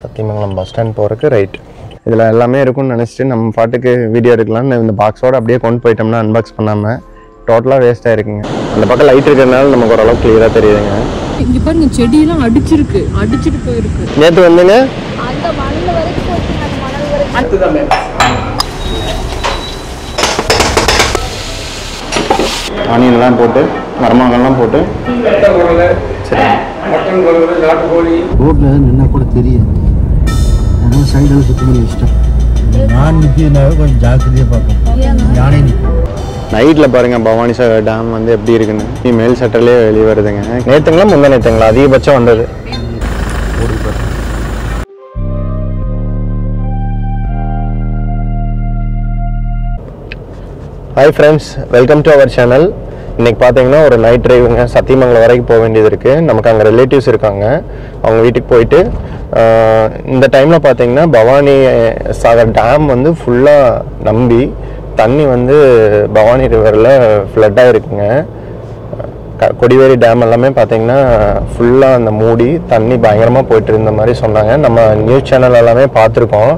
Sathyamangalam bus stand போகிறதுக்கு right. இதில் எல்லாமே இருக்கும்னு நினச்சிட்டு நம்ம பாட்டுக்கு வீடியோ எடுக்கலாம்னு இந்த பாக்ஸோடு அப்படியே கொண்டு போயிட்டோம்னா அன்பாக்ஸ் பண்ணாமல் டோட்டலாக வேஸ்ட் ஆகிருக்குங்க. அந்த பக்கம் லைட் இருக்கிறதுனால நமக்கு ஓரளவுக்கு கிளியராக தெரியுதுங்க. இங்கே பாருங்க செடியெல்லாம் அடிச்சுட்டு போயிருக்கு. நேற்று வந்துங்க ஆனியன்லாம் போட்டு மரமாங்கெல்லாம் போட்டு சரி ரோட்ல நின்னா கூட தெரியும். அதனால சைடில் சுற்றி பண்ணி வச்சுட்டேன். நான் நிற்கிறதுனால கொஞ்சம் ஜாக்கிரதையாக பார்ப்போம். யானை நிற்கும். நைட்டில் பாருங்கள் பவானிசாகர் டேம் வந்து எப்படி இருக்குன்னு மேல் சட்டர்லேயே வெளியே வருதுங்க. நேற்றுங்களா முந்தா நேற்றுங்களா அதிகபட்சம் வந்தது. Hi friends, welcome to our channel. இன்றைக்கி பார்த்தீங்கன்னா ஒரு நைட் ட்ரைவுங்க. சத்தியமங்கலம் வரைக்கும் போக வேண்டியது இருக்குது. நமக்கு அங்கே ரிலேட்டிவ்ஸ் இருக்காங்க. அவங்க வீட்டுக்கு போயிட்டு இந்த டைமில் பார்த்தீங்கன்னா பவானி சாகர் டேம் வந்து ஃபுல்லாக நம்பி தண்ணி வந்து பவானி ரிவரில் ஃப்ளட்டாக இருக்குங்க. கொடிவேரி டேம் எல்லாமே பார்த்தீங்கன்னா ஃபுல்லாக அந்த மூடி தண்ணி பயங்கரமாக போயிட்டு இருந்த மாதிரி சொன்னாங்க. நம்ம நியூஸ் சேனல் எல்லாமே பார்த்துருக்கோம்.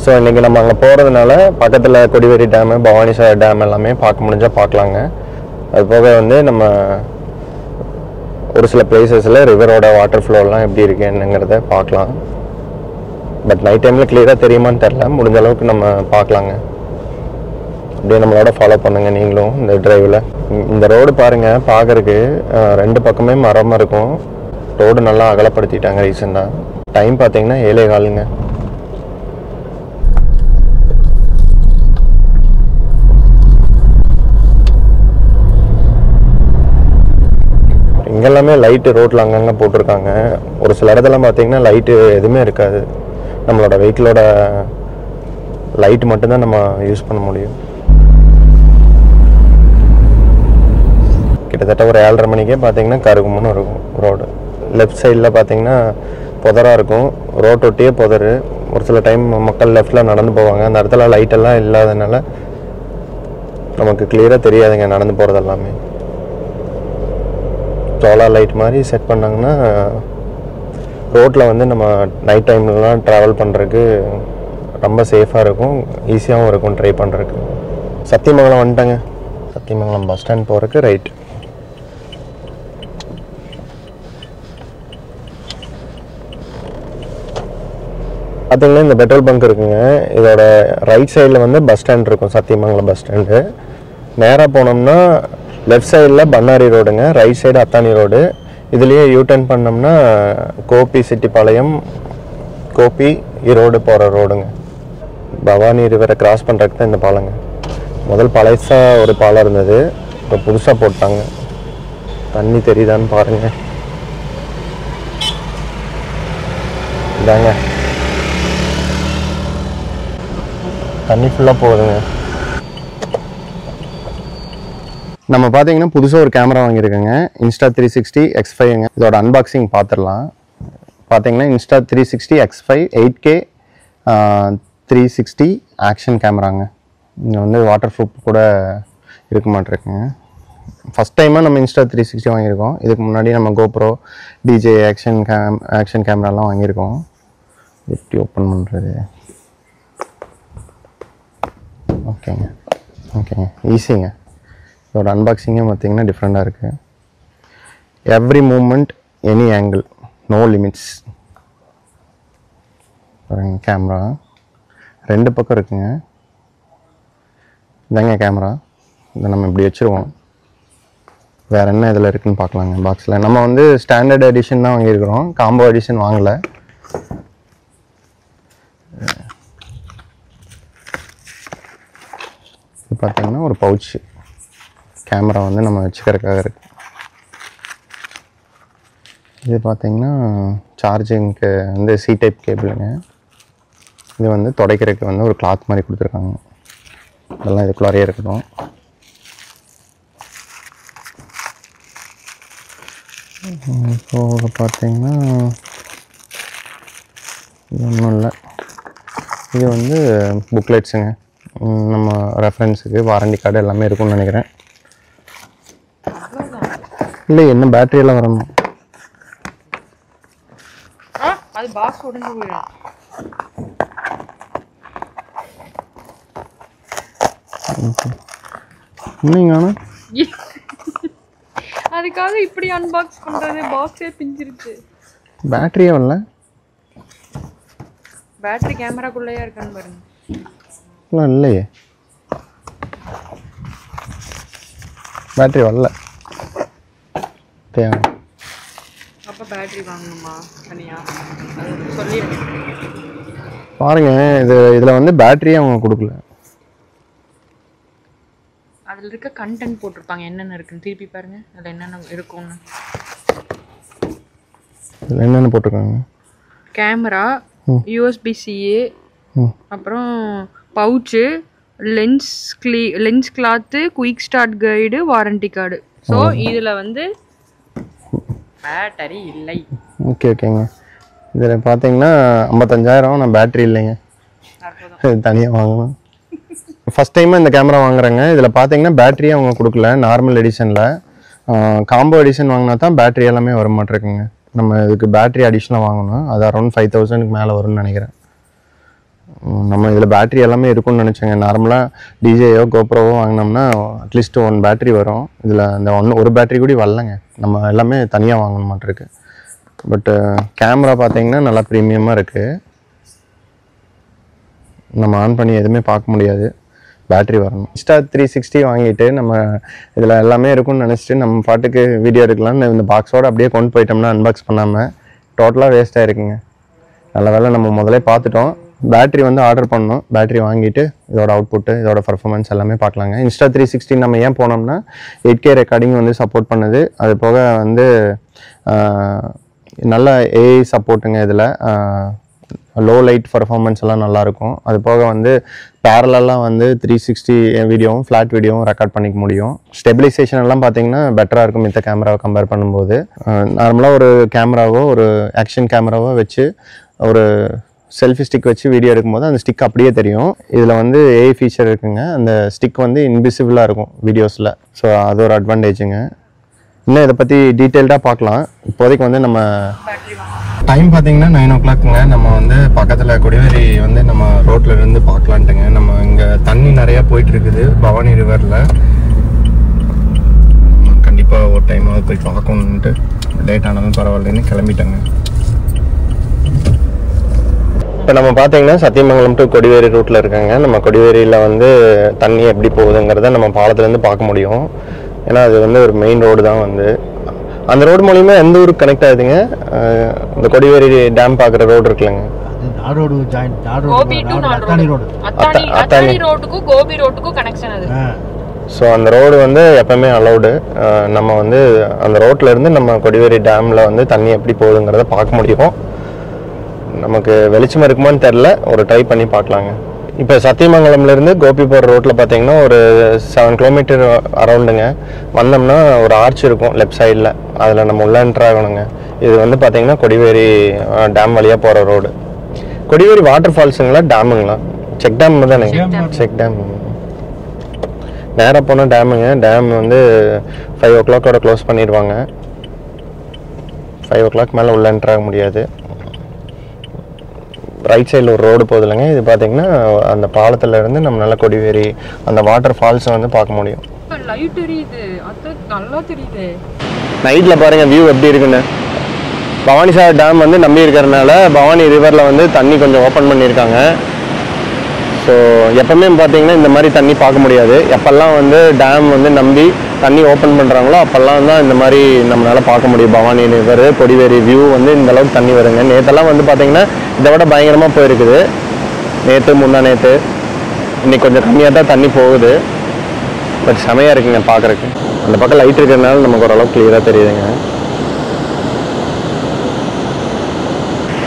ஸோ இன்றைக்கி நம்ம அங்கே போகிறதுனால பக்கத்தில் கொடிவேரி டேமு பவானிசாகர் டேம் எல்லாமே பார்க்க முடிஞ்சால் பார்க்கலாங்க. அது போக வந்து நம்ம ஒரு சில பிளேசஸில் ரிவரோட வாட்டர் ஃப்ளோலாம் எப்படி இருக்குது என்னங்கிறத பார்க்கலாம். பட் நைட் டைமில் கிளியராக தெரியுமான்னு தெரில. முடிஞ்ச அளவுக்கு நம்ம பார்க்கலாங்க. அப்படியே நம்மளோட ஃபாலோ பண்ணுங்கள் நீங்களும் இந்த ட்ரைவில். இந்த ரோடு பாருங்கள், பார்க்குறதுக்கு ரெண்டு பக்கமே மரமாக இருக்கும். ரோடு நல்லா அகலப்படுத்திட்டாங்க ரீசெண்டாக. டைம் பார்த்தீங்கன்னா 7:15ங்க. இங்கெல்லாமே லைட்டு ரோட்டில் அங்கங்கே போட்டிருக்காங்க. ஒரு சில இடத்துலாம் பார்த்தீங்கன்னா லைட்டு எதுவுமே இருக்காது. நம்மளோட வெஹிக்கிளோட லைட்டு மட்டும்தான் நம்ம யூஸ் பண்ண முடியும். கிட்டத்தட்ட ஒரு 7:30 மணிக்கே பார்த்தீங்கன்னா கருகுமுன்னு இருக்கும் ரோடு. லெஃப்ட் சைடில் பார்த்தீங்கன்னா புதராக இருக்கும். ரோட்டொட்டியே புதரு. ஒரு சில டைம் மக்கள் லெஃப்டில் நடந்து போவாங்க. அந்த இடத்துல லைட்டெல்லாம் இல்லாதனால நமக்கு கிளியராக தெரியாதுங்க நடந்து போகிறது எல்லாமே. சோலார் லைட் மாதிரி செட் பண்ணாங்கன்னா ரோட்டில் வந்து நம்ம நைட் டைம்லலாம் ட்ராவல் பண்ணுறதுக்கு ரொம்ப சேஃபாக இருக்கும், ஈஸியாகவும் இருக்கும் ட்ரை பண்ணுறதுக்கு. சத்தியமங்கலம் வந்துட்டாங்க. சத்தியமங்கலம் பஸ் ஸ்டாண்ட் போகிறதுக்கு ரைட். பார்த்தீங்கன்னா இந்த பெட்ரோல் பங்க் இருக்குங்க. இதோட ரைட் சைடில் வந்து பஸ் ஸ்டாண்ட் இருக்கும், சத்தியமங்கலம் பஸ் ஸ்டாண்டு. நேராக போனோம்னா லெஃப்ட் சைடில் பண்ணாரி ரோடுங்க, ரைட் சைடு அத்தானி ரோடு. இதுலேயே யூட்டர்ன் பண்ணோம்னா கோபி சிட்டிப்பாளையம், கோபி ஈரோடு போகிற ரோடுங்க. பவானி ரிவரை கிராஸ் பண்ணுறதுக்கு தான் இந்த பாலங்க. முதல் பழசாக ஒரு பாலம் இருந்தது, இப்போ புதுசாக போட்டாங்க. தண்ணி தெரியுதான்னு பாருங்கள். இதாங்க தண்ணி ஃபுல்லாக போகுதுங்க. நம்ம பார்த்தீங்கன்னா புதுசாக ஒரு கேமரா வாங்கியிருக்கேங்க, Insta360 X5ங்க. இதோட அன்பாக்சிங் பார்த்துடலாம். பார்த்தீங்கன்னா Insta360 X5 8K 360 ஆக்ஷன் கேமராங்க. இங்கே வந்து வாட்டர் ப்ரூஃப் கூட இருக்க மாட்டிருக்குங்க. ஃபஸ்ட் டைமாக நம்ம Insta360 வாங்கியிருக்கோம். இதுக்கு முன்னாடி நம்ம GoPro DJI ஆக்ஷன் கேமராலாம் வாங்கியிருக்கோம். எப்படி ஓப்பன் பண்ணுறது? ஓகேங்க ஈஸிங்க. இதோட அன்பாக்சிங்கே பார்த்தீங்கன்னா டிஃப்ரெண்ட்டாக இருக்குது. Every moment any angle, no limits. பாருங்க கேமரா ரெண்டு பக்கம் இருக்குங்க. இதாங்க கேமரா. இதை நம்ம இப்படி வச்சுருவோம். வேறு என்ன இதில் இருக்குதுன்னு பார்க்கலாங்க. பாக்ஸில் நம்ம வந்து ஸ்டாண்டர்ட் எடிஷன் தான் வாங்கியிருக்கிறோம், காம்போ எடிஷன் வாங்கலை. இது பார்த்தீங்கன்னா ஒரு பவுச்சு கேமரா வந்து நம்ம வச்சுக்கிறதுக்காக இருக்குது. இது பார்த்திங்கன்னா சார்ஜிங்க்கு வந்து C டைப் கேபிளுங்க. இது வந்து துடைக்கிறதுக்கு வந்து ஒரு கிளாத் மாதிரி கொடுத்துருக்காங்க. இதெல்லாம் இதுக்குள்ளாரையே இருக்கட்டும். இப்போ பார்த்திங்கன்னா இது ஒன்றும் இல்லை. இது வந்து புக்லெட்ஸுங்க. நம்ம ரெஃபரன்ஸுக்கு வாரண்டி கார்டு எல்லாமே இருக்கும்னு நினைக்கிறேன். இல்லை, என்ன பேட்டரியெல்லாம் வரணும். அது பாக்ஸ் உடைஞ்சு போயிடும். என்னங்க அதுக்காக இப்படி அன்பாக்ஸ் பண்றது, பாக்ஸே பிஞ்சிருச்சு. பேட்டரியே வரல. பேட்டரி கேமராக்குள்ளேயா இருக்கான்னு பாருங்க. இல்லையே, பேட்டரி வரல. அப்ப பேட்டரி வாங்கணுமா தனியா? சொல்லிடுங்க. பாருங்க, இதுல வந்து பேட்டரியே அவங்க கொடுக்கல. அதுல இருக்க கண்டென்ட் போட்டிருப்பாங்க என்னென்ன இருக்குன்னு. திருப்பி பாருங்க அதுல என்னென்ன இருக்கும்னு. இதுல என்னென்ன போட்டிருக்காங்க? கேமரா, USB-C, அப்புறம் pouch, lens cloth, quick start guide, warranty card. So இதுல வந்து பேட்டரி இல்லை. ஓகேங்க. இதில் பார்த்தீங்கன்னா 55,000. நான் பேட்டரி இல்லைங்க, தனியாக வாங்கணும். ஃபஸ்ட் டைமாக இந்த கேமரா வாங்குறேங்க. இதில் பார்த்தீங்கன்னா பேட்டரியே அவங்க கொடுக்கல. நார்மல் எடிஷனில் காம்போ எடிஷன் வாங்கினா தான் பேட்டரி எல்லாமே வர மாட்டேருக்குங்க. நம்ம இதுக்கு பேட்டரி அடிஷ்னலாக வாங்கணும். அது அரௌண்ட் 5,000க்கு மேலே வரும்னு நினைக்கிறேன். நம்ம இதில் பேட்டரி எல்லாமே இருக்கும்னு நினச்சேங்க. நார்மலாக டிஜேயோ கோப்ரோவோ வாங்கினோம்னா அட்லீஸ்ட் 1 பேட்டரி வரும். இதில் அந்த ஒரு பேட்டரி கூட வரலங்க. நம்ம எல்லாமே தனியாக வாங்கணும் மாட்டிருக்கு. பட்டு கேமரா பார்த்தீங்கன்னா நல்லா ப்ரீமியமாக இருக்குது. நம்ம ஆன் பண்ணி எதுவுமே பார்க்க முடியாது, பேட்டரி வரணும். Insta360 வாங்கிட்டு நம்ம இதில் எல்லாமே இருக்கும்னு நினச்சிட்டு நம்ம பாட்டுக்கு வீடியோ எடுக்கலாம்னு இந்த பாக்ஸோடு அப்படியே கொண்டு போயிட்டோம்னா அன்பாக்ஸ் பண்ணாமல் டோட்டலாக வேஸ்ட் ஆகிருக்குங்க. நல்ல வேலை நம்ம முதலே பார்த்துட்டோம். பேட்டரி வந்து ஆர்டர் பண்ணோம். பேட்டரி வாங்கிட்டு இதோட அவுட்புட்டு, இதோட பர்ஃபார்மன்ஸ் எல்லாமே பார்க்கலாங்க. Insta360 நம்ம ஏன் போனோம்னா 8K ரெக்கார்டிங் வந்து சப்போர்ட் பண்ணுது. அது போக வந்து நல்ல ஏஐ சப்போர்ட்டுங்க. இதில் லோ லைட் பர்ஃபார்மன்ஸ் எல்லாம் நல்லாயிருக்கும். அது போக வந்து பேரலெல்லாம் வந்து 360 வீடியோவும் ஃப்ளாட் வீடியோவும் ரெக்கார்ட் பண்ணிக்க முடியும். ஸ்டெபிலைசேஷன் எல்லாம் பார்த்தீங்கன்னா பெட்டராக இருக்கும் மித்த கேமராவை கம்பேர் பண்ணும்போது. நார்மலாக ஒரு கேமராவோ ஒரு ஆக்ஷன் கேமராவோ வச்சு ஒரு செல்ஃபி ஸ்டிக் வச்சு வீடியோ எடுக்கும்போது அந்த ஸ்டிக் அப்படியே தெரியும். இதில் வந்து ஏஐ ஃபீச்சர் இருக்குங்க. அந்த ஸ்டிக் வந்து இன்விசிபிளாக இருக்கும் வீடியோஸில். ஸோ அது ஒரு அட்வான்டேஜுங்க. இன்னும் இதை பற்றி டீட்டெயில்டாக பார்க்கலாம். இப்போதைக்கு வந்து நம்ம டைம் பார்த்தீங்கன்னா 9 o'clockங்க. நம்ம வந்து பக்கத்தில் கொடிவேரி வந்து நம்ம ரோட்டில் இருந்து பார்க்கலான்ட்டுங்க. நம்ம இங்கே தண்ணி நிறையா போயிட்டுருக்குது பவானி ரிவரில். கண்டிப்பாக ஒரு டைமாவது போய் பார்க்கணுன்ட்டு லேட் ஆனாலும் பரவாயில்லன்னு கிளம்பிட்டேங்க. இப்போ நம்ம பார்த்தீங்கன்னா சத்தியமங்கலம் டு கொடிவேரி ரூட்டில் இருக்காங்க. நம்ம கொடிவேரியில் வந்து தண்ணி எப்படி போகுதுங்கிறத நம்ம பாலத்துலேருந்து பார்க்க முடியும். ஏன்னா அது வந்து ஒரு மெயின் ரோடு தான். வந்து அந்த ரோடு மூலிமா எந்த ஊருக்கு கனெக்ட் ஆகுதுங்க? இந்த கொடிவேரி டேம் பார்க்குற ரோடு இருக்குல்லங்க, அத்தானி ரோட்டுக்கும் கோபி ரோட்டுக்கும் கனெக்ஷன் அது. ஸோ அந்த ரோடு வந்து எப்பவுமே அலௌடு. நம்ம வந்து அந்த ரோட்டில் இருந்து நம்ம கொடிவேரி டேமில் வந்து தண்ணி எப்படி போகுதுங்கிறத பார்க்க முடியும். நமக்கு வெளிச்சமாக இருக்குமான்னு தெரில, ஒரு ட்ரை பண்ணி பார்க்கலாங்க. இப்போ சத்தியமங்கலம்லேருந்து கோபி போகிற ரோட்டில் பார்த்தீங்கன்னா ஒரு 7 கிலோமீட்டர் அரௌண்டுங்க. வந்தோம்னா ஒரு ஆர்ச் இருக்கும் லெஃப்ட் சைடில், அதில் நம்ம உள்ள என்ட்ரு ஆகணுங்க. இது வந்து பார்த்தீங்கன்னா கொடிவேரி டேம் வழியாக போகிற ரோடு. கொடிவேரி வாட்டர் ஃபால்ஸுங்களா டேமுங்களா? செக் டேம் தானேங்க? Check dam. நேராக போனால் டேமுங்க. டேம் வந்து 5 o'clock க்ளோஸ் பண்ணிடுவாங்க. 5 o'clock மேலே உள்ள என்ட்ரு ஆக முடியாது. ரைட் சைடில் ஒரு ரோடு போகுது இல்லைங்க. இது பார்த்தீங்கன்னா அந்த பாலத்தில் இருந்து நம்ம நல்லா கொடிவேரி அந்த வாட்டர் ஃபால்ஸை வந்து பார்க்க முடியும். லைட் தெரியுது, அது நல்லா தெரியுது. நைட்டில் பாருங்கள் வியூ எப்படி இருக்குன்னு. பவானிசாகர் டேம் வந்து நம்பி இருக்கிறதுனால பவானி ரிவரில் வந்து தண்ணி கொஞ்சம் ஓப்பன் பண்ணியிருக்காங்க. ஸோ எப்பவுமே பார்த்தீங்கன்னா இந்த மாதிரி தண்ணி பார்க்க முடியாது. எப்பெல்லாம் வந்து டேம் வந்து நம்பி தண்ணி ஓப்பன் பண்ணுறாங்களோ அப்போல்லாம் தான் இந்த மாதிரி நம்மளால் பார்க்க முடியும். பவானி ரிவர் கொடிவேரி வியூ வந்து இந்த அளவுக்கு தண்ணி வருங்க. நேற்றெல்லாம் வந்து பார்த்தீங்கன்னா இதை விட பயங்கரமாக போயிருக்குது. நேற்று முந்தா நேற்று இன்னைக்கு கொஞ்சம் கம்மியாக தான் தண்ணி போகுது. பட் செமையாக இருக்குங்க பார்க்குறக்கு. அந்த பக்கம் லைட் இருக்கிறதுனால நமக்கு ஓரளவுக்கு கிளியராக தெரியுதுங்க.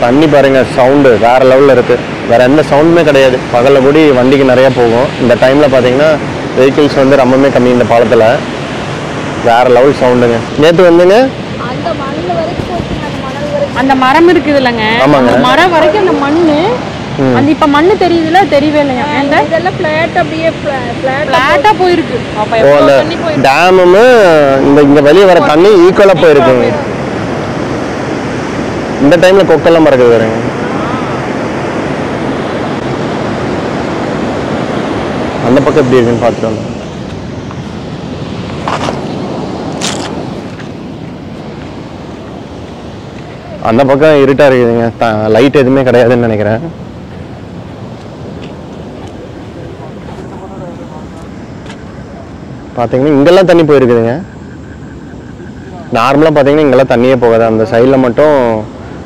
தண்ணி பாருங்கள், சவுண்டு வேறு லெவலில் இருக்குது. வேறு எந்த சவுண்டுமே கிடையாது. பகலில் கூடி வண்டிக்கு நிறையா போகும். இந்த டைமில் பார்த்தீங்கன்னா வெஹிக்கிள்ஸ் வந்து ரொம்பவே கம்மி இந்த பாலத்தில். வேறு லெவல் சவுண்டுங்க. நேற்று வந்துங்க அந்த மரம் இருக்குது இல்லைங்க, அந்த மரம் வரைக்கும் அந்த மண்ணு, அந்த இப்ப மண்ணு தெரியுதுல, தெரியவே இல்லையா? இதெல்லாம் ஃபிளாட் அப்படியே ஃபிளாட்டா போயிருக்கு. அப்ப எவ்வளவு தண்ணி போயிருக்கு. டேமும் இங்க வெளியே வர தண்ணி ஈக்குவலா போயிருக்குங்க. இந்த டைமில் கொக்கெல்லாம் மறக்குது பாருங்க. அந்த பக்கம் எப்படி இருக்குன்னு பார்த்துட்டு வந்தோம். அந்த பக்கம் இருட்டாக இருக்குதுங்க, லைட் எதுவுமே கிடையாதுன்னு நினைக்கிறேன். பார்த்தீங்கன்னா இங்கெல்லாம் தண்ணி போயிருக்குதுங்க. நார்மலாக பார்த்தீங்கன்னா இங்கெல்லாம் தண்ணியே போகாது, அந்த சைடில் மட்டும்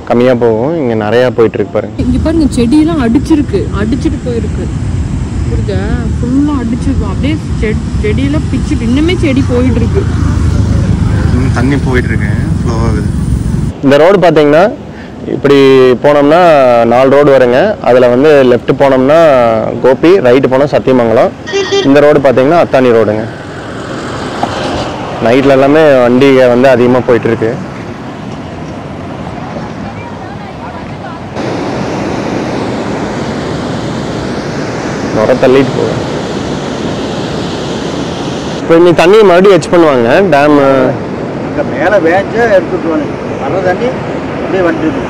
கம்மியாக போகும். இங்கே நிறையா போயிட்டுருக்கு பாருங்க. இங்கே பாருங்க செடியெல்லாம் அடிச்சிட்டு போயிருக்கு. புரியுதா? ஃபுல்லாக அடிச்சிருக்கும். அப்படியே செடியெல்லாம் பிச்சுட்டு இன்னுமே செடி போயிட்டு இருக்கு. தண்ணி போயிட்டுருக்கு, ஃப்ளோ ஆகுது. இந்த ரோடு பார்த்தீங்கன்னா இப்படி போனோம்னா 4 ரோடு வருங்க. அதில் வந்து லெஃப்ட் போனோம்னா கோபி, ரைட்டு போனால் சத்தியமங்கலம். இந்த ரோடு பார்த்தீங்கன்னா அத்தானி ரோடுங்க. நைட்டில் எல்லாமே வண்டிங்க வந்து அதிகமாக போயிட்டுருக்கு. நுர தள்ளிட்டு போகும். இப்போ இன்னைக்கு தண்ணியை மறுபடியும் எச் பண்ணுவாங்க டேம். இங்கே மேலே வேஞ்சா எடுத்துட்டு வர தண்ணி அப்படியே வந்துருக்கு.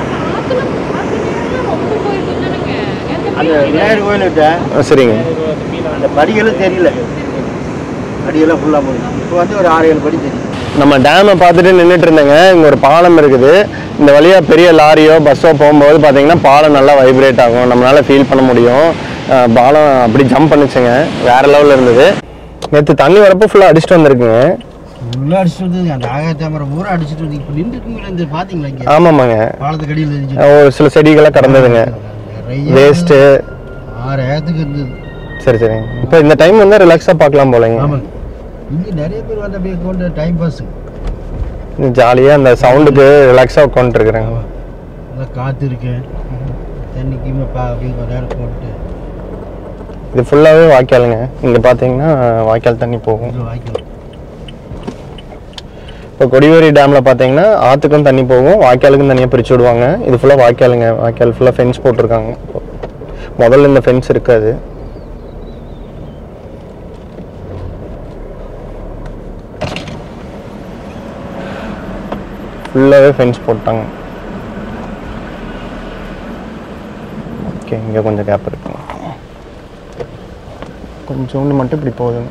அந்த விநாயகர் கோயில்கிட்ட சரிங்க, அந்த படிகளும் தெரியல, படியெல்லாம் ஃபுல்லாக போகுது. இப்போ வந்து ஒரு 6-7 படி தெரியும். நம்ம டேமை பார்த்துட்டு நின்றுட்டு இருந்தேங்க. இங்கே ஒரு பாலம் இருக்குது. இந்த வழியாக பெரிய லாரியோ பஸ்ஸோ போகும்போது பார்த்தீங்கன்னா பாலம் நல்லா வைப்ரேட் ஆகும், நம்மளால் ஃபீல் பண்ண முடியும். பாலம் அப்படி ஜம்ப் பண்ணிச்சுங்க, வேறு லெவலில் இருந்தது. நேற்று தண்ணி வரப்போ ஃபுல்லாக அடிச்சுட்டு வந்திருக்குங்க. ஃபுல்லாக அடிச்சுட்டு வந்து அந்த ஆகாயத்தாமரை பூரா அடிச்சுட்டு வந்து இப்போ நின்றுக்குங்களா இந்த பார்த்தீங்களா? இங்கே ஆமாம்மாங்க, பாலத்துக்கு அடியில் ஒரு சில செடிகளாக கடந்ததுங்க, வேஸ்ட்டு 6 ஏத்துக்கு இருந்தது. சரி சரிங்க. இப்போ இந்த டைம் வந்து ரிலாக்ஸாக பார்க்கலாம் போலங்க. ஆமாங்க, இங்கே நிறைய பேர் வந்து அப்படியே கொண்டு டைம் பாஸு ஜாலியாக அந்த சவுண்டுக்கு ரிலாக்ஸாக உட்காந்துருக்குறேங்க. நல்லா காற்று இருக்கு, தண்ணிக்குமே அப்படியே கொஞ்ச நேரம் போட்டு. இது ஃபுல்லாகவே வாய்க்காலுங்க. இங்கே பார்த்தீங்கன்னா வாய்க்கால் தண்ணி போகும். வாய்க்கால் இப்போ கொடிவேரி டேமில் பார்த்தீங்கன்னா ஆற்றுக்கும் தண்ணி போகும், வாய்க்காலுக்கும் தனியாக பிரித்து விடுவாங்க. இது ஃபுல்லாக வாய்க்காலுங்க. வாய்க்கால் ஃபுல்லாக ஃபென்ஸ் போட்டிருக்காங்க. முதல்ல இந்த ஃபென்ஸ் இருக்காது. ஃபுல்லாகவே ஃபென்ஸ் போட்டாங்க. ஓகே, இங்கே கொஞ்சம் கேப் இருக்குங்க. கொஞ்சோண்டு மட்டும் இப்படி போகுதுங்க,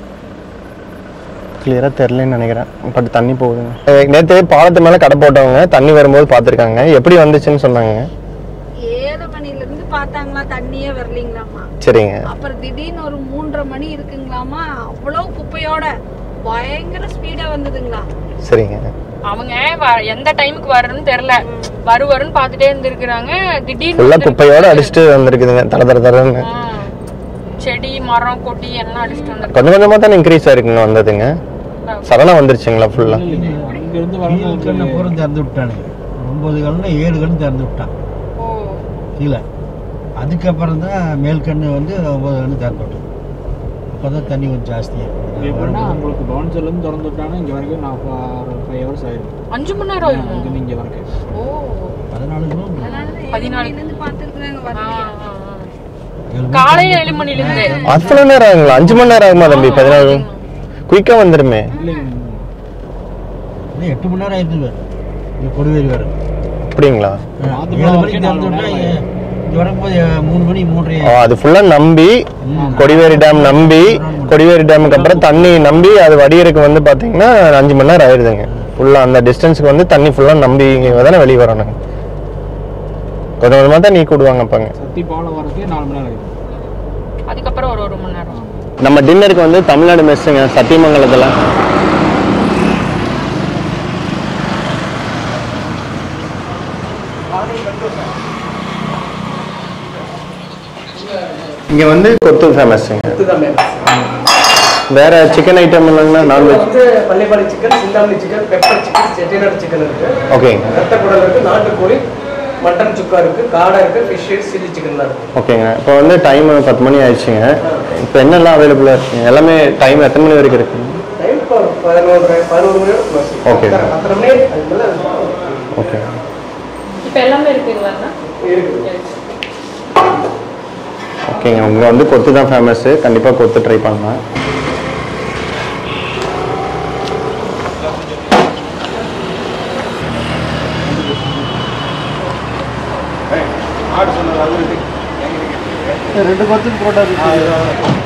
கிளியராக தெரிலன்னு நினைக்கிறேன். பட் தண்ணி போகுதுங்க. நேற்று பாலத்து மேலே கடை போட்டவங்க தண்ணி வரும்போது பார்த்துருக்காங்க. எப்படி வந்துச்சுன்னு சொன்னாங்க. 7 மணிலேருந்து பார்த்தாங்களா, தண்ணியே வரலீங்களாமா. சரிங்க. அப்புறம் திடீர்னு ஒரு 3:30 மணி இருக்குங்களாமா, அவ்வளோ குப்பையோட பயங்கர ஸ்பீடா வந்ததுங்களா. சரிங்க. அவங்க எந்த டைமுக்கு வரணும்னு தெரியல, வருன்னு பார்த்துட்டே இருந்திருக்கிறாங்க. திடீர்னு ஃபுல்லாக குப்பையோட அடிச்சுட்டு வந்திருக்குதுங்க, தரன்னு. செடி மரம் கொடி எல்லாம் அடிச்சுட்டு வந்து கொஞ்சம் கொஞ்சமாக தானே இன்க்ரீஸ் ஆயிருக்குங்க வந்ததுங்க. சடனாக வந்துருச்சுங்களா ஃபுல்லாக? கண்ணை பூரா திறந்து விட்டானுங்க. 9 கண்ணு 7 கண்ணு திறந்து விட்டான் கீழே. அதுக்கப்புறம் தான் மேல் கண்ணு வந்து 9 கண்ணு திறந்து விட்டான். அப்போ தான் தண்ணி கொஞ்சம் ஜாஸ்தியாக எப்படின்னா உங்களுக்கு பவுன்சர்லேருந்து திறந்து விட்டாங்கன்னா இங்கே வரைக்கும் நான் 5 ஹவர்ஸ் ஆயிடும். 5 மணி நேரம் ஆகும் இங்கே இங்கே வரைக்கும். ஓ 14 கிலோமீட்டர். 14 பார்த்துருக்குறாங்க வரலையா. காலையில 7 மணிலேருந்து அவ்வளோ நேரம் ஆகுங்களா? 5 மணி நேரம் ஆகுமா தம்பி? 14 குயிக்காக வந்துடுமே. இல்லை 8 மணி நேரம் ஆயிடுது. இங்கே கொடிவேரி வேறு. அப்படிங்களா? 7 மணிக்கு திறந்து விட்டா இங்கே வரும்போது 3 மணி 3:30. அது ஃபுல்லாக நம்பி கொடிவேரி டேம் நம்பி, கொடிவேரி டேமுக்கு அப்புறம் தண்ணி நம்பி அது வடிகிறதுக்கு வந்து பார்த்தீங்கன்னா 5 மணி நேரம் ஆயிடுதுங்க. ஃபுல்லாக அந்த டிஸ்டன்ஸுக்கு வந்து தண்ணி ஃபுல்லாக நம்பி தானே வெளியே வரணுங்க. கொஞ்சம் கொஞ்சமாக தான் நீக்கி விடுவாங்க. அப்பாங்க சத்தி பாலம் வரதுக்கு 4 மணி நேரம் ஆகுது. அதுக்கப்புறம் ஒரு 1 மணி நேரம். நம்ம டின்னருக்கு வந்து தமிழ்நாடு மெஸ்ஸுங்க, சத்தியமங்கலத்தில். இங்கே வந்து கொத்து ஃபேமஸுங்க. வேற சிக்கன் ஐட்டம் இல்லைங்களா? Non veg Pallipadi chicken, Chintamani chicken, pepper chicken, Chettinad chicken இருக்கு. ஓகேங்க. ரத்த குடல் இருக்கு, நாட்டுக்கோழி, மட்டன் சுக்கா இருக்கு, காடை இருக்கு, ஃபிஷ், சில்லி சிக்கன் தான் இருக்கு. ஓகேங்க. இப்போ வந்து டைம் 10 மணி ஆயிடுச்சுங்க. இப்போ என்னெல்லாம் அவைலபிளாக இருக்குங்க? எல்லாமே டைம் எத்தனை மணி வரைக்கும் இருக்குங்க? டைம் இப்போ 11 மணி ப்ளஸ். ஓகே. 10 மணி அதுக்குள்ள ஓகே. இப்போ எல்லாமே இருக்குங்களா? இருக்கு. ஓகேங்க. உங்கள் வந்து கொத்து தான் ஃபேமஸ்ஸு. கண்டிப்பாக கொத்து ட்ரை பண்ணலாம். 2 பத்துக்கு புரோட்டா இருக்கு.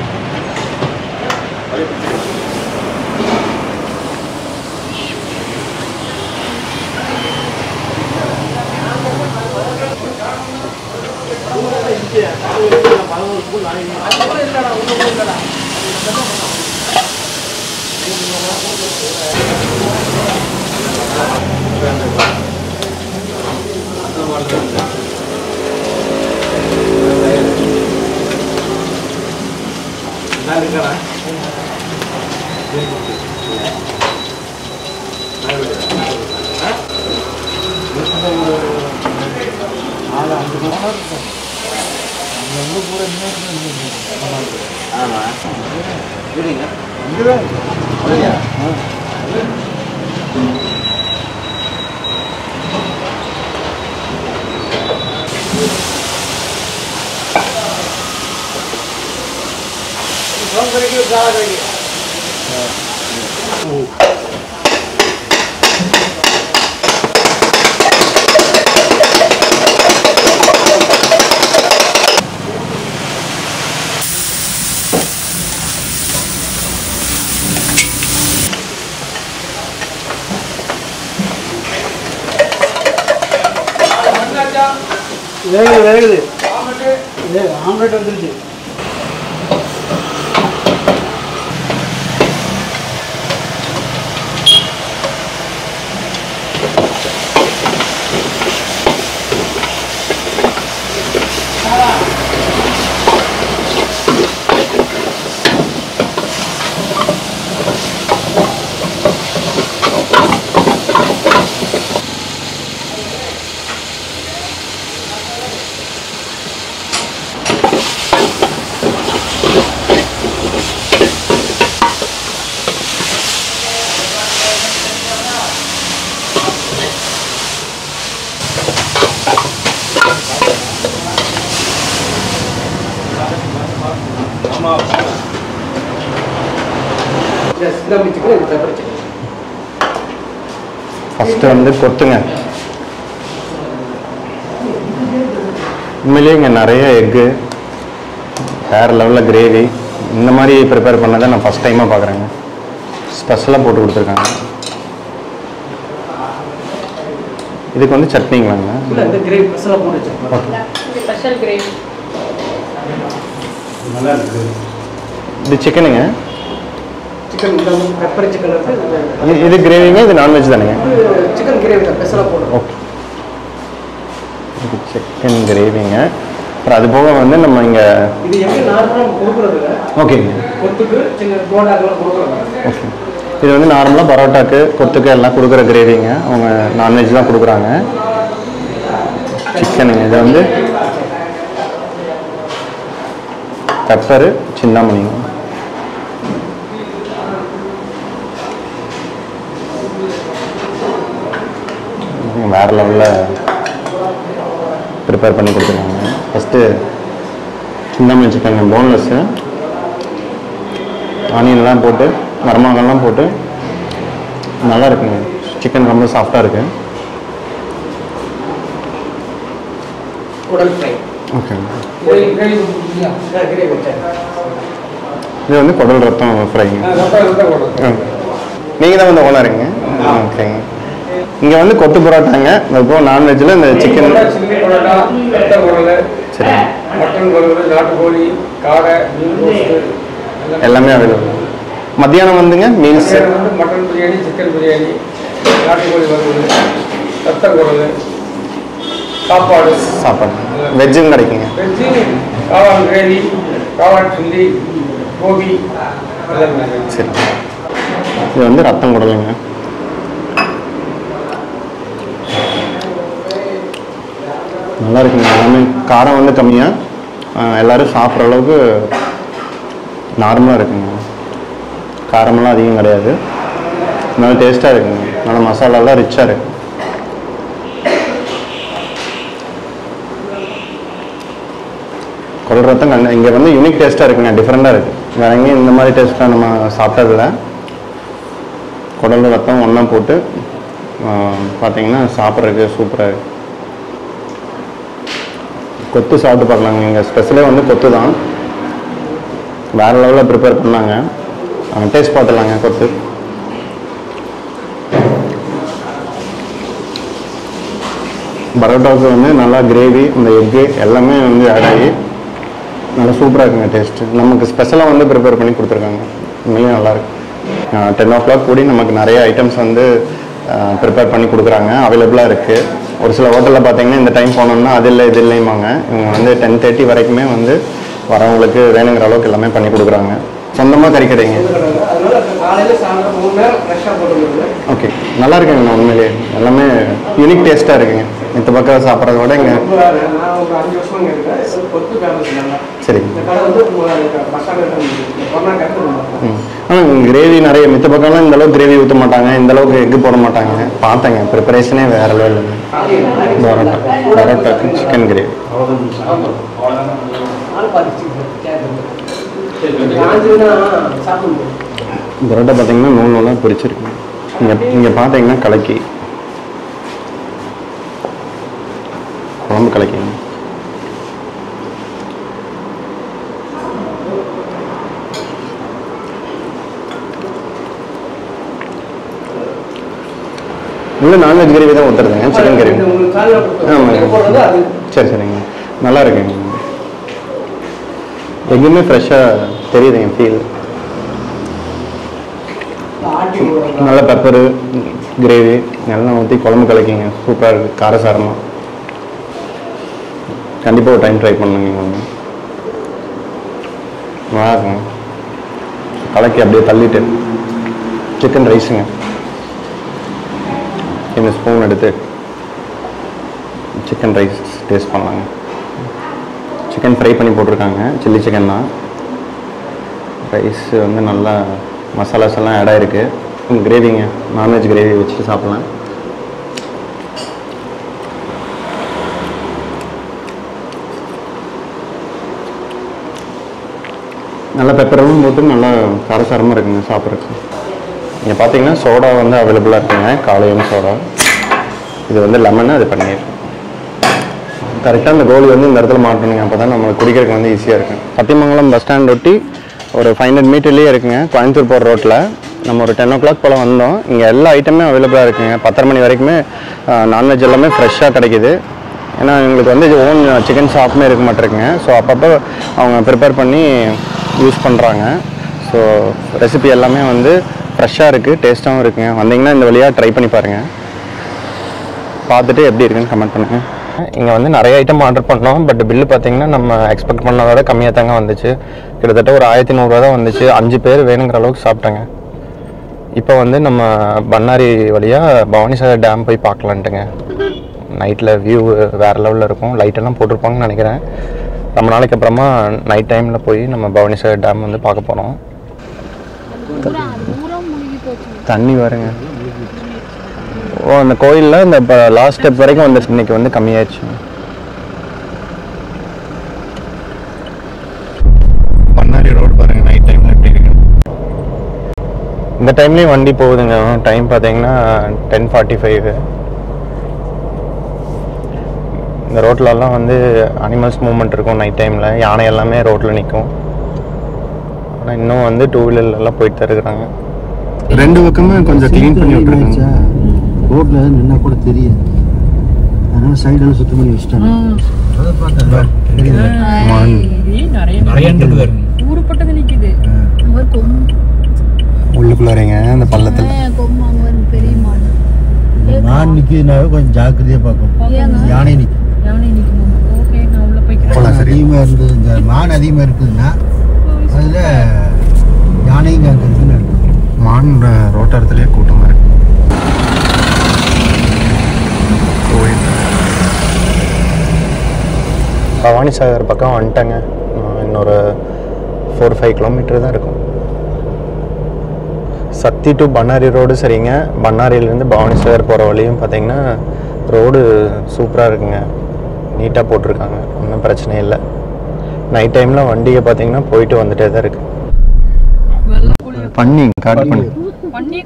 வேகுது ஆம்லெட் வந்துருச்சு. ஃபஸ்ட்டு வந்து கொத்துங்க. உண்மையிலேயே இங்கே நிறைய எக்கு, வேறு லெவலில் கிரேவி, இந்த மாதிரி ப்ரிப்பேர் பண்ணதை நான் ஃபஸ்ட் டைமாக பார்க்குறேங்க. ஸ்பெஷலாக போட்டு கொடுத்துருக்காங்க. இதுக்கு வந்து சட்னிங்களாங்க? Special gravy. இது சிக்கனுங்க? சிக்கன் பெப்பர் சிக்கன் இருக்கு. இது கிரேவிங்க, இது நான்வெஜ் தானுங்க? சிக்கன் கிரேவி தான் ஸ்பெஷலாக போடுறோம். ஓகே, இது சிக்கன் கிரேவிங்க. அப்புறம் அது போக வந்து நம்ம இங்கே இது எப்படி நார்மலாக கொடுக்குறது இல்லை. ஓகேங்க, கொத்துக்கு சின்ன போண்டாக்கெல்லாம் கொடுக்குறாங்க. ஓகே. இது வந்து நார்மலாக பரோட்டாக்கு கொத்துக்கு எல்லாம் கொடுக்குற கிரேவிங்க. அவங்க நான்வெஜ் தான் கொடுக்குறாங்க. சிக்கனுங்க, இது வந்து பெப்பரு சிந்தாமணிங்க. வேறு லெவலில் ப்ரிப்பேர் பண்ணி கொடுத்துருக்காங்க. ஃபஸ்ட்டு சிந்தாமணி சிக்கன் போன்லெஸ்ஸு, ஆனியன்லாம் போட்டு மரமாங்கெல்லாம் போட்டு நல்லா இருக்குங்க. சிக்கன் ரொம்ப சாஃப்டாக இருக்குது. குடல் ஃப்ரை. ஓகே, கிரேவி இது வந்து குடல் ரத்தம் ஃப்ரைங்க. நீங்கள் தான் வந்து ஓனருங்க? ஓகேங்க. இங்கே வந்து கொத்து பரோட்டாங்க. இப்போ நான்வெஜ்ஜில் இந்த சிக்கன் சில்லி பரோட்டா, ரத்த குடல், சரி, மட்டன் குடல், நாட்டுக்கோழி, காடை, மீன் ரோஸ்ட் எல்லாமே அவைலபிள். மத்தியானம் வந்துங்க மீல்ஸ் வந்து மட்டன் பிரியாணி, சிக்கன் பிரியாணி, நாட்டுக்கோழி வறுவல், ரத்த குடல், சாப்பாடு வெஜ்ஜும் கிடைக்குங்க. வெஜ்ஜு காளான் கிரேவி, காளான் சில்லி, கோபி எல்லாமே. சரி, இது வந்து ரத்தம் குடலுங்க. நல்லா இருக்குங்க. எல்லாமே காரம் வந்து கம்மியாக, எல்லோரும் சாப்பிட்ற அளவுக்கு நார்மலாக இருக்குங்க. காரமெல்லாம் அதிகம் கிடையாது. நல்லா டேஸ்ட்டாக இருக்குங்க. நல்லா மசாலாலாம் ரிச்சாக இருக்கு. குடல் ரத்தம் இங்கே வந்து யூனிக் டேஸ்ட்டாக இருக்குங்க. டிஃப்ரெண்ட்டாக இருக்குது. வேறு எங்கேயும் இந்த மாதிரி டேஸ்ட்டாக நம்ம சாப்பிட்டதில்ல. குடல் ரத்தம் ஒன்றா போட்டு பார்த்தீங்கன்னா சாப்பிட்றதுக்கு சூப்பராக இருக்குது. கொத்து சாப்பிட்டு பார்க்கலாங்க. எங்கள் ஸ்பெஷலே வந்து கொத்து தான், வேறு லெவலில் ப்ரிப்பேர் பண்ணாங்க. டேஸ்ட் பார்த்துலாங்க. கொத்து பரோட்டாவுக்கு வந்து நல்லா கிரேவி, இந்த எக்கு எல்லாமே வந்து ஆட் ஆகி நல்லா சூப்பராக இருக்குங்க டேஸ்ட்டு. நமக்கு ஸ்பெஷலாக வந்து ப்ரிப்பேர் பண்ணி கொடுத்துருக்காங்க. உண்மையிலேயே நல்லாயிருக்கு. 10 o'clock கூடி நமக்கு நிறைய ஐட்டம்ஸ் வந்து ப்ரிப்பேர் பண்ணி கொடுக்குறாங்க, அவைலபிளாக இருக்குது. ஒரு சில ஹோட்டலில் பார்த்தீங்கன்னா இந்த டைம் போனோம்னா அது இல்லை இது இல்லைம்பாங்க. இவங்க வந்து 10:30 வரைக்குமே வந்து வரவங்களுக்கு வேணுங்கிற அளவுக்கு எல்லாமே பண்ணி கொடுக்குறாங்க. சொந்தமாக கறி கடைங்க. ஓகே, நல்லா இருக்குங்கண்ணா. உண்மையிலேயே எல்லாமே யூனிக் டேஸ்ட்டாக இருக்குங்க. இந்த பக்கம் சாப்பிட்றத விட இங்கே சரி. ஆனால் கிரேவி நிறைய மித்த பக்கம்லாம் இந்த அளவுக்கு கிரேவி ஊற்ற மாட்டாங்க, இந்த அளவுக்கு எக்கு போட மாட்டாங்க. பார்த்தேங்க, ப்ரிப்பரேஷனே வேற லெவலில். பரோட்டா சிக்கன் கிரேவி பரோட்டா பார்த்தீங்கன்னா நூல்லாம் பிரிச்சிருக்கு. இங்கே பார்த்தீங்கன்னா கலக்கி குழம்பு கலக்கிங்க. இல்லை நான்வெஜ் கிரேவி தான் ஊற்றுறதுங்க, சிக்கன் கிரேவி. ஆமாம், சரி சரிங்க. நல்லா இருக்குங்க. எங்கேயுமே ஃப்ரெஷ்ஷாக தெரியுதுங்க ஃபீல். நல்ல பெப்பரு கிரேவி எல்லாம் ஊற்றி குழம்பு கலக்கிங்க. சூப்பராக இருக்குது, காரசாரமாக. கண்டிப்பாக ஒரு டைம் ட்ரை பண்ணுங்க. நல்லா இருக்குங்க. கலக்கி அப்படியே தள்ளிட்டு சிக்கன் ரைஸுங்க. இந்த ஸ்பூன் எடுத்து சிக்கன் ரைஸ் டேஸ்ட் பண்ணலாங்க. சிக்கன் ஃப்ரை பண்ணி போட்டிருக்காங்க, சில்லி சிக்கன் தான். ரைஸ் வந்து நல்லா மசாலாஸ் எல்லாம் ஆட் ஆகிருக்கு. கிரேவிங்க, நான்வெஜ் கிரேவி வச்சுட்டு சாப்பிட்லாம். நல்லா பெப்பரும் போட்டு நல்லா காரசாரமாக இருக்குங்க சாப்பிட்றதுக்கு. இங்கே பார்த்தீங்கன்னா சோடா வந்து அவைலபிளாக இருக்குங்க, காலையும் சோடா. இது வந்து லெமன், அது பன்னீர். கரெக்டாக அந்த கோலி வந்து இந்த இடத்துல மாட்டணுங்க, அப்போ தான் நம்மளுக்கு குடிக்கிறதுக்கு வந்து ஈஸியாக இருக்கும். சத்தியமங்கலம் பஸ் ஸ்டாண்ட் ஒட்டி ஒரு 500 மீட்டர்லேயே இருக்குங்க, கோயம்புத்தூர் போகிற ரோட்டில். நம்ம ஒரு 10 o'clock போல் வந்தோம். இங்கே எல்லா ஐட்டமே அவைலபிளாக இருக்குங்க. 10:30 மணி வரைக்குமே நான்வெஜ் எல்லாமே ஃப்ரெஷ்ஷாக கிடைக்கிது. ஏன்னா எங்களுக்கு வந்து ஓன் சிக்கன் ஷாப்புமே இருக்க மாட்டேருக்குங்க. ஸோ அப்பப்போ அவங்க ப்ரிப்பேர் பண்ணி யூஸ் பண்ணுறாங்க. ஸோ ரெசிபி எல்லாமே வந்து ஃப்ரெஷ்ஷாக இருக்குது, டேஸ்ட்டாகவும் இருக்குங்க. வந்தீங்கன்னா இந்த வழியாக ட்ரை பண்ணி பாருங்கள், பார்த்துட்டு எப்படி இருக்குன்னு கமெண்ட் பண்ணுங்கள். இங்கே வந்து நிறைய ஐட்டம் ஆர்டர் பண்ணோம். பட் பில்லு பார்த்தீங்கன்னா நம்ம எக்ஸ்பெக்ட் பண்ணதோட கம்மியாக தாங்க வந்துச்சு. கிட்டத்தட்ட ஒரு 1100 தான் வந்துச்சு. 5 பேர் வேணுங்கிற அளவுக்கு சாப்பிட்டாங்க. இப்போ வந்து நம்ம பண்ணாரி வழியாக பவானிசாகர் டேம் போய் பார்க்கலான்ட்டுங்க. நைட்டில் வியூ வேறு லெவலில் இருக்கும். லைட்டெல்லாம் போட்டிருப்பாங்கன்னு நினைக்கிறேன். ரொம்ப நாளைக்கு அப்புறமா நைட் டைமில் போய் நம்ம பவானிசாகர் டேம் வந்து பார்க்க போகிறோம். தண்ணி வருங்க. ஓ, அந்த கோயிலில் இந்த இப்போ லாஸ்ட் ஸ்டெப் வரைக்கும் வந்துச்சு. இன்னைக்கு வந்து கம்மியாயிடுச்சு. பண்ணாரி ரோடு பாருங்க, நைட் டைமில் எப்படி இருக்கு. இந்த டைம்லேயும் வண்டி போகுதுங்க. டைம் பார்த்தீங்கன்னா 10:45. இந்த ரோட்லலாம் வந்து அனிமல்ஸ் மூவ்மெண்ட் இருக்கும் நைட் டைமில். யானை எல்லாமே ரோட்டில் நிற்கும். ஆனால் இன்னும் வந்து 2 வீலர்லாம் போயிட்டு தான் இருக்கிறாங்க. 2 பக்கமே கொஞ்சம் க்ளீன் பண்ணி விட்டுருக்காங்க. ரோட்டில் நின்னா கூட தெரியும், அதனால சைடெல்லாம் சுத்தம் பண்ணி வச்சுட்டாங்க. ஊருப்பட்டது நிக்குது. உள்ளுக்குள்ளாரீங்க அந்த பள்ளத்தில் பெரிய மான் மான் நிற்கிறதுனால கொஞ்சம் ஜாக்கிரதையாக பார்க்கணும். யானை நிற்கும். ஓகே, நான் உள்ள போய்க்கிறேன். அதிகமாக இருந்தது, இந்த மான் அதிகமாக இருக்குதுன்னா அதில் யானையும் அங்கே இருக்குன்னு இருக்கும். மான் ரோட்டோரத்துலேயே கூட்டமாக இருக்கு. பவானிசாகர் பக்கம் வந்துட்டேங்க. இன்னொரு 4-5 கிலோமீட்டர் தான் இருக்கும். சக்தி டு பண்ணாரி ரோடு சரிங்க. பண்ணாரியிலேருந்து பவானிசாகர் போகிற வழியும் பார்த்தீங்கன்னா ரோடு சூப்பராக இருக்குங்க, நீட்டாக போட்டிருக்காங்க, ஒன்றும் பிரச்சனை இல்லை. நைட் டைமில் வண்டியை பார்த்தீங்கன்னா போயிட்டு வந்துட்டே தான் இருக்குது. பண்ணி காட்டு பண்ணி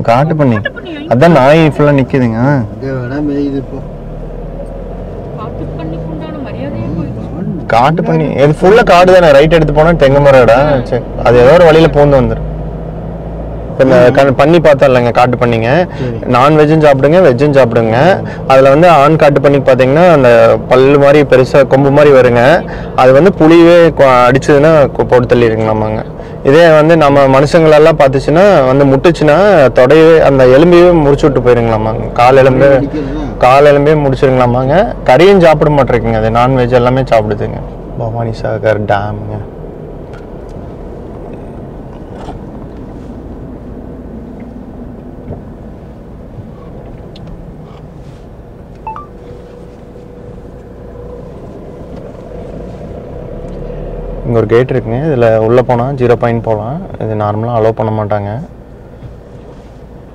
காட்டு பண்ணி அதான் நாய் ஃபுல்லாக நிற்கிதுங்க. அங்கே வேணா மேயுது. இப்போ காட்டு பண்ணி கொண்டான மரியாதையே காட்டு பண்ணி இது ஃபுல்லாக காடு தானே. ரைட் எடுத்து போனால் தென்னை மரம்டா. சரி, அது ஏதோ ஒரு வழியில் பூந்து வந்துடும். இப்போ இந்த பண்ணி பார்த்தா இல்லைங்க, காட்டு பண்ணிங்க. நான்வெஜ்ஜும் சாப்பிடுங்க, வெஜ்ஜும் சாப்பிடுங்க. அதில் வந்து ஆண் காட்டு பண்ணி பார்த்தீங்கன்னா அந்த பல்லு மாதிரி பெருசாக கொம்பு மாதிரி வருங்க. அது வந்து புளியே அடிச்சதுன்னா போட்டு தள்ளிடுங்களாமாங்க. இதே வந்து நம்ம மனுஷங்களெல்லாம் பார்த்துச்சுன்னா வந்து முட்டுச்சுன்னா தொடையே அந்த எலும்பையே முடிச்சு விட்டு போயிருங்களாமாங்க. கால் எலும்பே முடிச்சிருங்களாமாங்க. கறியும் சாப்பிட மாட்டேருக்குங்க. அது நான்வெஜ் எல்லாமே சாப்பிடுதுங்க. பவானி சாகர் டேமுங்க. இங்கே ஒரு கேட் இருக்குங்க. இதில் உள்ளே போனால் 0 பாயிண்ட் போகலாம். இது நார்மலாக அலோவ் பண்ண மாட்டாங்க.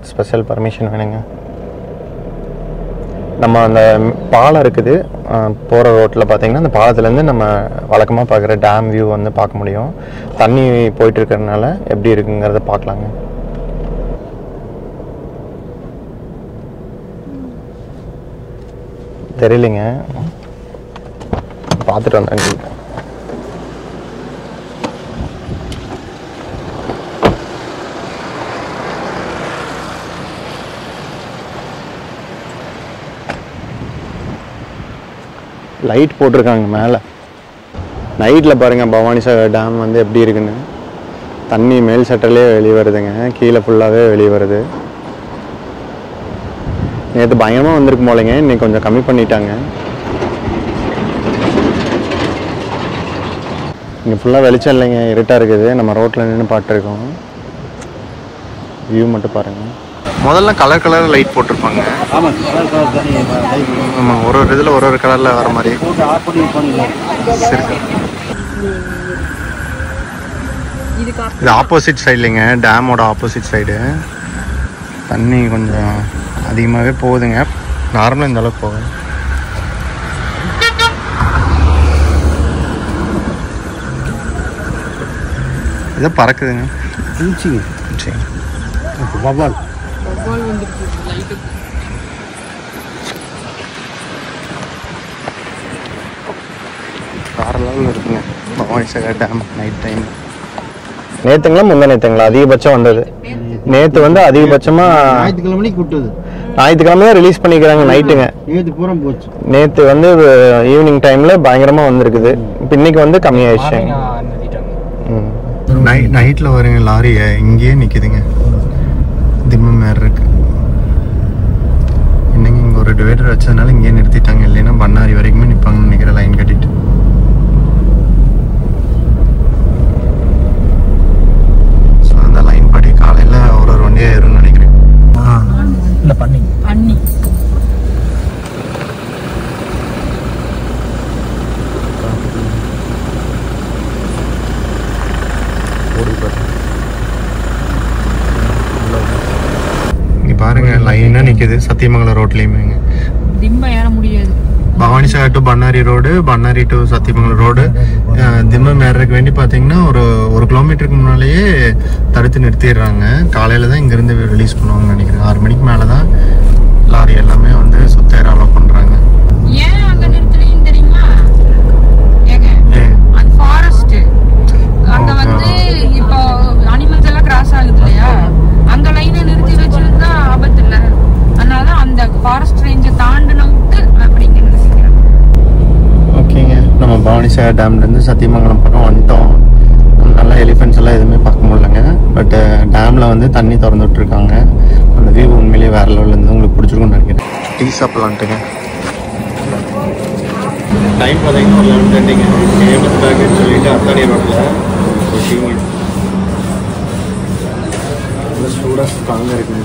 ஸ்பெஷல் பர்மிஷன் வேணுங்க. நம்ம அந்த பாலம் இருக்குது போகிற ரோட்டில் பார்த்தீங்கன்னா அந்த பாலத்துலேருந்து நம்ம வழக்கமாக பார்க்குற டேம் வியூ வந்து பார்க்க முடியும். தண்ணி போயிட்டு இருக்கிறதுனால எப்படி இருக்குங்கிறத பார்க்கலாங்க. தெரியலைங்க, பார்த்துட்டு வந்தேன். லைட் போட்டிருக்காங்க மேலே. நைட்டில் பாருங்கள் பவானி சாகர் டேம் வந்து எப்படி இருக்குன்னு. தண்ணி மேல் சட்டர்லேயே வெளியே வருதுங்க, கீழே ஃபுல்லாகவே வெளியே வருது. நேற்று பயங்கரமாக வந்திருக்கும் போலங்க, இன்னைக்கு கொஞ்சம் கம்மி பண்ணிட்டாங்க. இங்கே ஃபுல்லாக வெளிச்சம் இல்லைங்க, இருட்டாக இருக்குது. நம்ம ரோட்டில் நின்று பாட்டுருக்கோம். வியூ மட்டும் பாருங்கள். முதல்ல கலர் கலர் லைட் போட்டிருப்பாங்க. ஆமாம், ஒரு இதில் ஒரு கலரில் வர மாதிரி. இது ஆப்போசிட் சைட்லைங்க, டேமோட ஆப்போசிட் சைடு. தண்ணி கொஞ்சம் அதிகமாகவே போகுதுங்க. நார்மலாக இந்த அளவுக்கு போகுது. இதை பறக்குதுங்க. சரி, வவ்வால் வேற லெவலில் இருக்குங்க Bhavani Sagar dam night time. நேற்றுங்களா முந்தா நேற்றுங்களா அதிகபட்சம் வந்தது? நேற்று வந்து அதிகபட்சமாக ஞாயிற்றுக்கிழமை தான் ரிலீஸ் பண்ணிக்கிறாங்க நைட்டுங்க. நேற்று வந்து ஈவினிங் டைமில் பயங்கரமாக வந்திருக்குது. இப்போ இன்னைக்கு வந்து கம்மியாயிடுச்சுங்க. நைட்டில் வருங்க லாரி இங்கேயே நிற்குதுங்க. திம்ம மாதிரி இருக்கு. இன்னைக்கு இங்கே ஒரு டிவைடர் வச்சதுனால இங்கேயே நிறுத்திட்டாங்க. இல்லைன்னா பண்ணாரி வரைக்குமே நிற்பாங்கன்னு நினைக்கிற லைன் கட்டிட்டு. ஸோ அந்த லைன் படி காலையில் ஒரு வண்டியாக ஏறும்னு நினைக்கிறேன். இல்லை பண்ணி பாருங்க லைனா நிக்குது சத்தியமங்கலம் ரோட்லயுமே. திம்ம ஏற முடியாது. Bhavani Sagar to Bannari road, Bannari to Sathyamangalam road. Thimmam ஏறதுக்கு வேண்டி பார்த்தீங்கன்னா ஒரு கிலோமீட்டருக்கு முன்னாலேயே தடுத்து நிறுத்திடுறாங்க. காலையில தான் இங்கிருந்து ரிலீஸ் பண்ணுவாங்கன்னு நினைக்கிறேன். 6 மணிக்கு மேலே தான் லாரி எல்லாமே வந்து சுத்தேற அலோவ் பண்ணுறாங்க. ஏன் அங்க நிறுத்துறீங்க தெரியுமா? அது ஃபாரஸ்ட். அங்க வந்து இப்போ அனிமல்ஸ் எல்லாம் கிராஸ் ஆகுது இல்லையா, அந்த லைனை நிறுத்தி வச்சிருந்தா ஆபத்து இல்லை. அதனாலதான் அந்த ஃபாரஸ்ட் ரேஞ்சை தாண்டின விட்டு அப்படிங்க நினைக்கிறேன். ஓகேங்க, நம்ம பவானி சாகர் டேம்லேருந்து சத்தியமங்கலம் பக்கம் வந்துட்டோம். நல்லா எலிஃபென்ட்ஸ் எல்லாம் எதுவுமே பார்க்க முடியலங்க. பட் டேமில் வந்து தண்ணி திறந்து விட்டுருக்காங்க. அந்த வியூ உண்மையிலேயே வேறு லெவலில் இருந்து உங்களுக்கு பிடிச்சிருக்குன்னு நினைக்கிறேன். டீ சாப்பிட்லான்ட்டுங்க. டைம் பார்த்தீங்கன்னா ஒரு 11:30ங்க. ஃபேமஸ் பேக்குன்னு சொல்லிட்டு அத்தானி ரோட்டில் ஓகேங்க. சூடாக ஸ்ட்ராங்காக இருக்குங்க.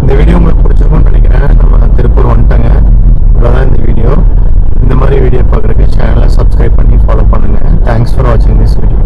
இந்த வீடியோ உங்களுக்கு பிடிச்சிருக்கும்னு நினைக்கிறேன். நம்ம திருப்பூர் வந்துட்டாங்க. இவ்வளோதான் இந்த வீடியோ. இந்த மாதிரி வீடியோ பார்க்குறதுக்கு சேனலை சப்ஸ்கிரைப் பண்ணி ஃபாலோ பண்ணுங்கள். தேங்க்ஸ் ஃபார் வாட்சிங் திஸ் வீடியோ.